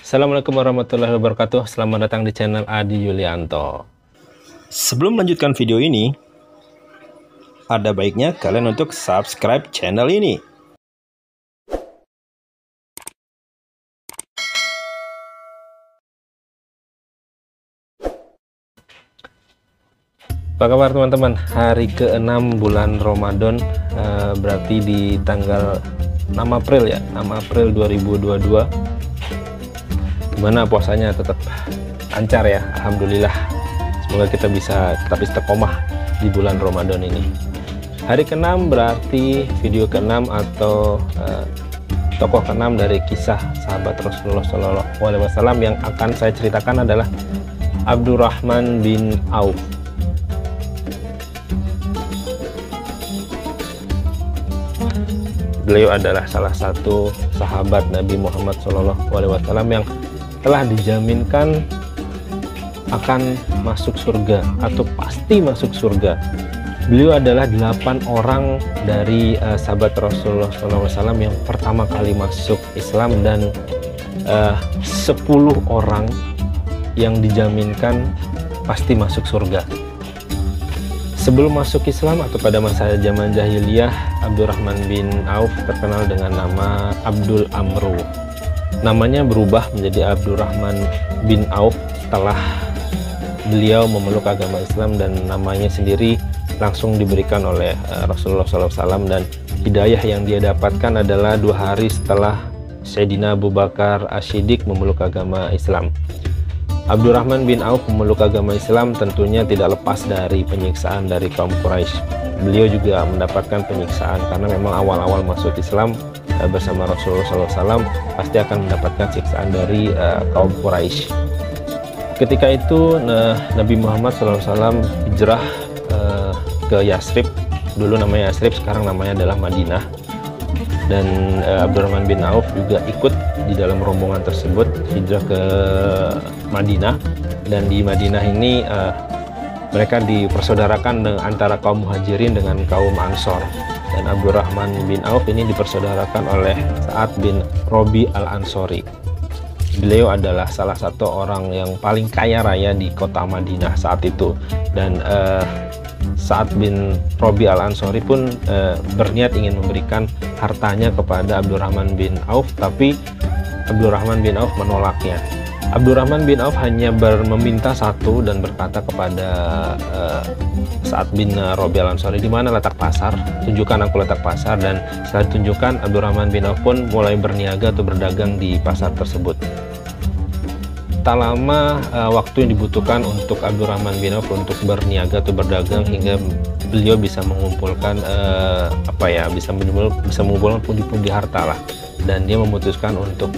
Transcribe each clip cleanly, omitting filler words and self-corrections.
Assalamualaikum warahmatullahi wabarakatuh. Selamat datang di channel Adi Yulianto. Sebelum melanjutkan video ini, ada baiknya kalian untuk subscribe channel ini. Apa kabar teman-teman? Hari ke-6 bulan Ramadan, berarti di tanggal 6 April ya, 6 April 2022. Gimana puasanya? Tetap lancar ya, alhamdulillah. Semoga kita bisa tetap istiqomah di bulan Ramadan ini. Hari ke-6 berarti video ke-6 atau tokoh ke-6 dari kisah sahabat Rasulullah SAW yang akan saya ceritakan adalah Abdurrahman bin Auf. Beliau adalah salah satu sahabat Nabi Muhammad SAW yang telah dijaminkan akan masuk surga atau pasti masuk surga. Beliau adalah 8 orang dari sahabat Rasulullah SAW yang pertama kali masuk Islam dan 10 orang yang dijaminkan pasti masuk surga. Sebelum masuk Islam atau pada masa zaman jahiliyah, Abdurrahman bin Auf terkenal dengan nama Abdul Amru. Namanya berubah menjadi Abdurrahman bin Auf setelah beliau memeluk agama Islam dan namanya sendiri langsung diberikan oleh Rasulullah SAW, dan hidayah yang dia dapatkan adalah 2 hari setelah Sayyidina Abu Bakar As-Siddiq memeluk agama Islam. Abdurrahman bin Auf memeluk agama Islam tentunya tidak lepas dari penyiksaan dari kaum Quraisy. Beliau juga mendapatkan penyiksaan karena memang awal-awal masuk Islam bersama Rasulullah SAW pasti akan mendapatkan siksaan dari kaum Quraisy. Ketika itu Nabi Muhammad SAW hijrah ke Yasrib, dulu namanya Yasrib, sekarang namanya adalah Madinah, dan Abdurrahman bin Auf juga ikut di dalam rombongan tersebut hijrah ke Madinah. Dan di Madinah ini mereka dipersaudarakan antara kaum Muhajirin dengan kaum Ansor, dan Abdurrahman bin Auf ini dipersaudarakan oleh Sa'ad bin Robi al-Ansori. Beliau adalah salah satu orang yang paling kaya raya di kota Madinah saat itu, dan Sa'ad bin Robi al-Ansori pun berniat ingin memberikan hartanya kepada Abdurrahman bin Auf, tapi Abdurrahman bin Auf menolaknya. Abdurrahman bin Auf hanya meminta satu dan berkata kepada Sa'ad bin Robi al-Ansori, di mana letak pasar? Tunjukkan aku letak pasar. Dan setelah ditunjukkan, Abdurrahman bin Auf pun mulai berniaga atau berdagang di pasar tersebut. Tak lama waktu yang dibutuhkan untuk Abdurrahman bin Auf untuk berniaga atau berdagang hingga beliau bisa mengumpulkan bisa mengumpulkan pundi-pundi harta lah, dan dia memutuskan untuk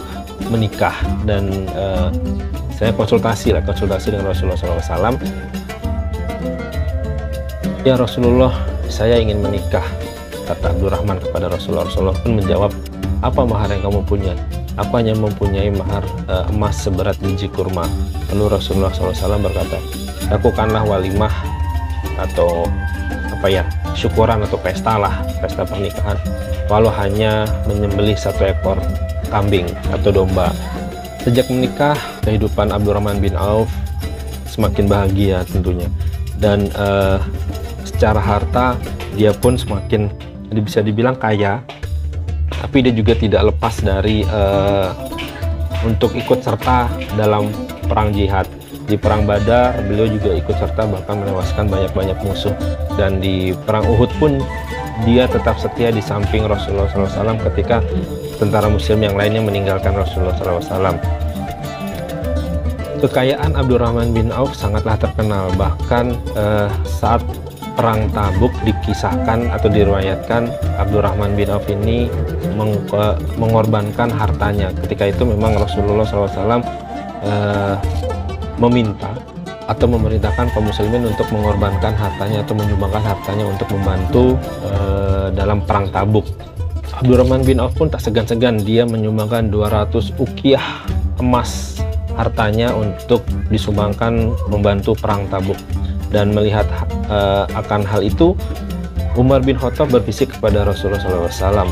menikah. Dan saya konsultasi dengan Rasulullah SAW. Ya Rasulullah, saya ingin menikah, kata Abdurrahman kepada Rasulullah. Rasulullah pun menjawab, apa mahar yang kamu punya? Aku hanya mempunyai mahar emas seberat biji kurma. Lalu Rasulullah SAW berkata, lakukanlah walimah atau syukuran atau pesta pernikahan, walau hanya menyembelih 1 ekor kambing atau domba. Sejak menikah, kehidupan Abdurrahman bin Auf semakin bahagia tentunya, dan secara harta dia pun semakin bisa dibilang kaya. Tapi dia juga tidak lepas dari untuk ikut serta dalam perang jihad. Di perang Badar beliau juga ikut serta, bahkan menewaskan banyak musuh. Dan di perang Uhud pun dia tetap setia di samping Rasulullah SAW ketika tentara muslim yang lainnya meninggalkan Rasulullah SAW. Kekayaan Abdurrahman bin Auf sangatlah terkenal. Bahkan saat perang Tabuk dikisahkan atau diriwayatkan Abdurrahman bin Auf ini mengorbankan hartanya. Ketika itu memang Rasulullah SAW meminta atau memerintahkan kaum muslimin untuk mengorbankan hartanya atau menyumbangkan hartanya untuk membantu dalam perang Tabuk. Abdurrahman bin Auf pun tak segan-segan, dia menyumbangkan 200 uqiyah emas hartanya untuk disumbangkan membantu perang Tabuk. Dan melihat akan hal itu, Umar bin Khattab berbisik kepada Rasulullah SAW,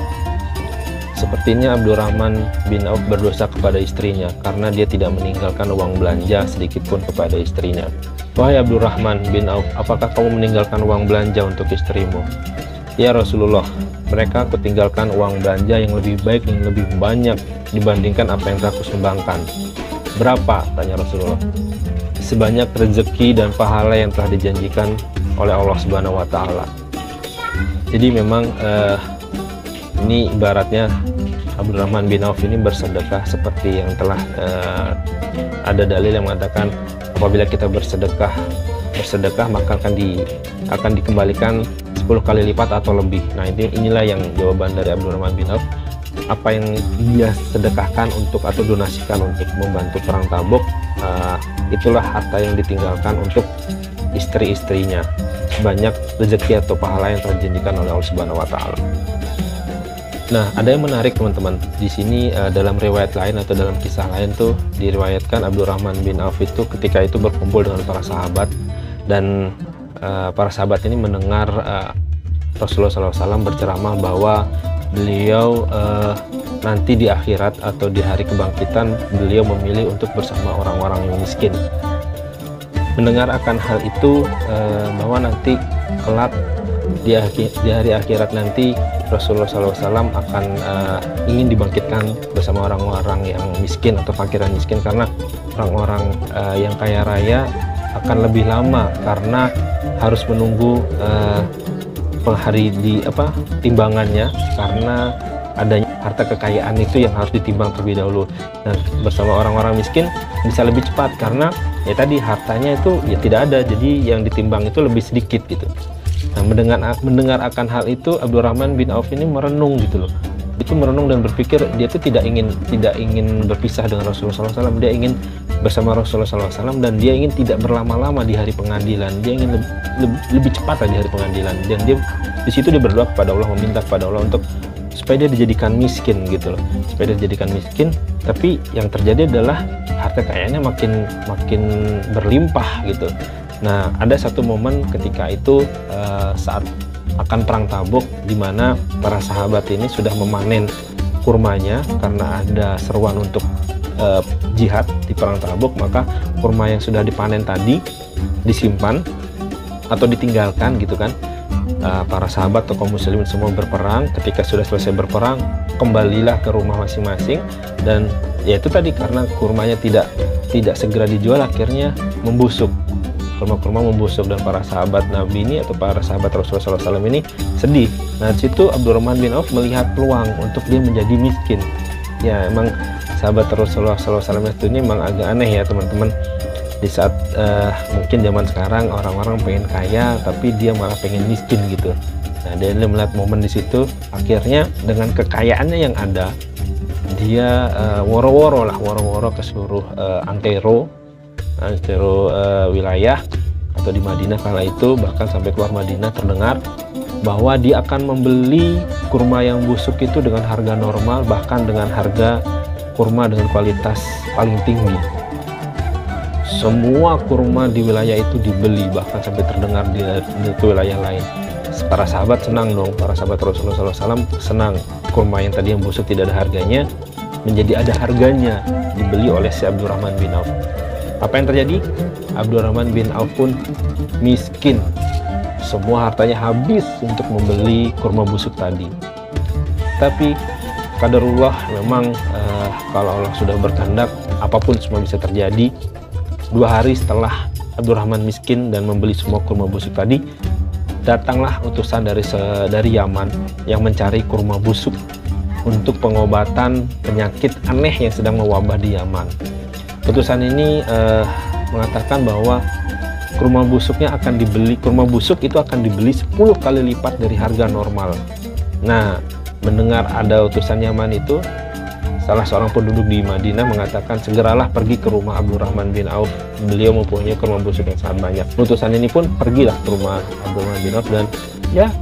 Sepertinya Abdurrahman bin Auf berdosa kepada istrinya karena dia tidak meninggalkan uang belanja sedikit pun kepada istrinya. Wahai Abdurrahman bin Auf, apakah kamu meninggalkan uang belanja untuk istrimu? Ya Rasulullah, mereka aku tinggalkan uang belanja yang lebih baik, yang lebih banyak dibandingkan apa yang telah aku sumbangkan. Berapa? Tanya Rasulullah. Sebanyak rezeki dan pahala yang telah dijanjikan oleh Allah Subhanahu wa Ta'ala. Jadi memang ini ibaratnya Abdurrahman bin Auf ini bersedekah seperti yang telah ada dalil yang mengatakan apabila kita bersedekah maka akan dikembalikan 10 kali lipat atau lebih. Nah, inilah yang jawaban dari Abdurrahman bin Auf. Apa yang dia sedekahkan untuk atau donasikan untuk membantu perang Tabuk, itulah harta yang ditinggalkan untuk istri-istrinya. Banyak rezeki atau pahala yang telah dijanjikan oleh Allah Subhanahu wa Ta'ala. Nah, ada yang menarik teman-teman. Di sini dalam riwayat lain atau dalam kisah lain tuh diriwayatkan Abdurrahman bin Auf itu ketika itu berkumpul dengan para sahabat, dan para sahabat ini mendengar Rasulullah SAW berceramah bahwa beliau nanti di akhirat atau di hari kebangkitan beliau memilih untuk bersama orang-orang yang miskin. Mendengar akan hal itu bahwa nanti kelak di hari akhirat nanti Rasulullah SAW akan ingin dibangkitkan bersama orang-orang yang miskin atau fakiran miskin, karena orang-orang yang kaya raya akan lebih lama karena harus menunggu timbangannya, karena adanya harta kekayaan itu yang harus ditimbang terlebih dahulu. Dan bersama orang-orang miskin bisa lebih cepat karena ya tadi hartanya itu ya tidak ada, jadi yang ditimbang itu lebih sedikit gitu. Nah, mendengar akan hal itu Abdurrahman bin Auf ini merenung gitu loh. Itu merenung dan berpikir dia itu tidak ingin berpisah dengan Rasulullah SAW. Dia ingin bersama Rasulullah SAW dan dia ingin tidak berlama-lama di hari pengadilan. Dia ingin lebih cepat di hari pengadilan. Dan dia di situ dia berdoa kepada Allah, meminta kepada Allah untuk supaya dia dijadikan miskin gitu loh. Supaya dia dijadikan miskin. Tapi yang terjadi adalah harta kekayaannya makin berlimpah gitu. Nah, ada satu momen ketika itu saat akan perang Tabuk, di mana para sahabat ini sudah memanen kurmanya karena ada seruan untuk jihad di perang Tabuk. Maka kurma yang sudah dipanen tadi disimpan atau ditinggalkan gitu kan. Para sahabat atau kaum muslimin semua berperang. Ketika sudah selesai berperang, kembalilah ke rumah masing-masing, dan ya itu tadi karena kurmanya tidak segera dijual, akhirnya membusuk. Kurma-kurma membusuk, dan para sahabat Nabi ini atau para sahabat Rasulullah SAW ini sedih. Nah, di situ Abdurrahman bin Auf melihat peluang untuk dia menjadi miskin. Ya, emang sahabat Rasulullah SAW itu ini memang agak aneh ya teman-teman. Di saat mungkin zaman sekarang orang-orang pengen kaya tapi dia malah pengen miskin gitu. Nah, dia melihat momen di situ, akhirnya dengan kekayaannya yang ada, dia woro-woro ke seluruh antero wilayah atau di Madinah kala itu, bahkan sampai keluar Madinah terdengar bahwa dia akan membeli kurma yang busuk itu dengan harga normal, bahkan dengan harga kurma dengan kualitas paling tinggi. Semua kurma di wilayah itu dibeli, bahkan sampai terdengar di wilayah lain. Para sahabat senang dong, para sahabat Rasulullah SAW senang. Kurma yang tadi yang busuk tidak ada harganya menjadi ada harganya, dibeli oleh si Abdurrahman bin Auf. Apa yang terjadi? Abdurrahman bin Auf pun miskin. Semua hartanya habis untuk membeli kurma busuk tadi. Tapi qadarullah, memang kalau Allah sudah berkehendak, apapun semua bisa terjadi. 2 hari setelah Abdurrahman miskin dan membeli semua kurma busuk tadi, datanglah utusan dari Yaman yang mencari kurma busuk untuk pengobatan penyakit aneh yang sedang mewabah di Yaman. Utusan ini mengatakan bahwa kurma busuk itu akan dibeli 10 kali lipat dari harga normal. Nah, mendengar ada utusan Yaman itu, salah seorang penduduk di Madinah mengatakan, segeralah pergi ke rumah Abdurrahman bin Auf. Beliau mempunyai kurma busuk yang sangat banyak. Utusan ini pun pergilah ke rumah Abdurrahman bin Auf, dan ya,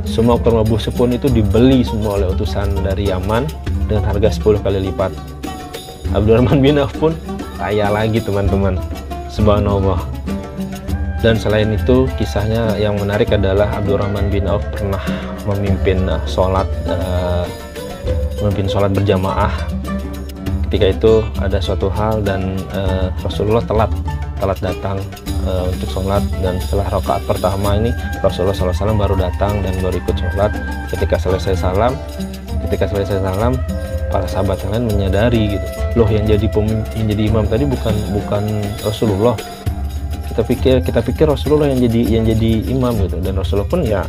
semua kurma busuk pun itu dibeli semua oleh utusan dari Yaman dengan harga 10 kali lipat. Abdurrahman bin Auf pun kaya lagi teman-teman, subhanallah. Dan selain itu, kisahnya yang menarik adalah Abdurrahman bin Auf pernah memimpin sholat memimpin sholat berjamaah. Ketika itu ada suatu hal dan Rasulullah telat datang untuk sholat, dan setelah rakaat pertama ini Rasulullah SAW baru datang dan baru ikut sholat. Ketika selesai salam, para sahabat yang lain menyadari gitu, loh yang jadi imam tadi bukan Rasulullah. Kita pikir Rasulullah yang jadi imam gitu, dan Rasulullah pun ya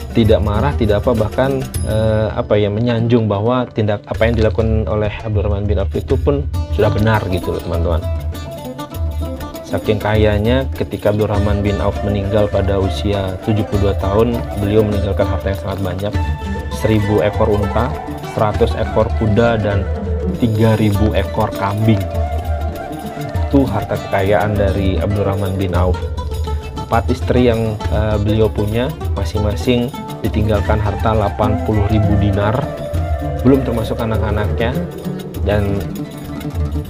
tidak marah, tidak apa, bahkan menyanjung bahwa apa yang dilakukan oleh Abdurrahman bin Auf itu pun sudah benar gitu loh teman-teman. Saking kayanya, ketika Abdurrahman bin Auf meninggal pada usia 72 tahun, beliau meninggalkan harta yang sangat banyak, 1000 ekor unta, 100 ekor kuda, dan 3000 ekor kambing. Itu harta kekayaan dari Abdurrahman bin Auf. 4 istri yang beliau punya, masing-masing ditinggalkan harta 80.000 dinar, belum termasuk anak-anaknya. Dan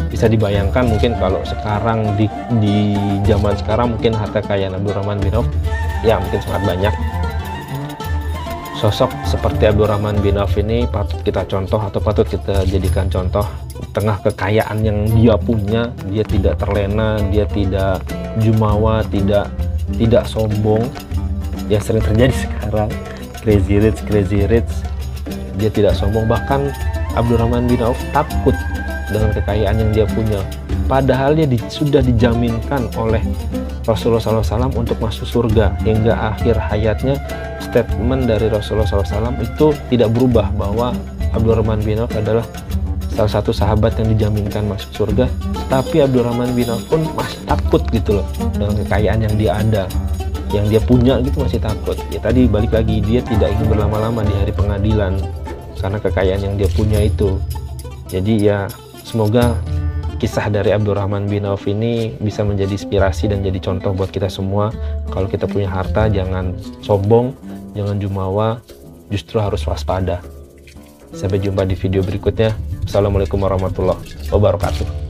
bisa dibayangkan mungkin kalau sekarang di zaman sekarang, mungkin harta kekayaan Abdurrahman bin Auf ya mungkin sangat banyak. Sosok seperti Abdurrahman bin Auf ini patut kita contoh, atau patut kita jadikan contoh. Tengah kekayaan yang dia punya, dia tidak terlena, dia tidak jumawa, tidak sombong yang sering terjadi sekarang, crazy rich. Dia tidak sombong, bahkan Abdurrahman bin Auf takut dengan kekayaan yang dia punya, padahal dia sudah dijaminkan oleh Rasulullah SAW untuk masuk surga. Hingga akhir hayatnya, statement dari Rasulullah SAW itu tidak berubah, bahwa Abdurrahman bin Auf adalah salah satu sahabat yang dijaminkan masuk surga. Tapi Abdurrahman bin Auf pun masih takut gitu loh dengan kekayaan yang dia ada, yang dia punya gitu, masih takut. Ya tadi balik lagi, dia tidak ingin berlama-lama di hari pengadilan karena kekayaan yang dia punya itu. Jadi ya semoga kisah dari Abdurrahman bin Auf ini bisa menjadi inspirasi dan jadi contoh buat kita semua. Kalau kita punya harta, jangan sombong, jangan jumawa, justru harus waspada. Sampai jumpa di video berikutnya. Assalamualaikum warahmatullahi wabarakatuh.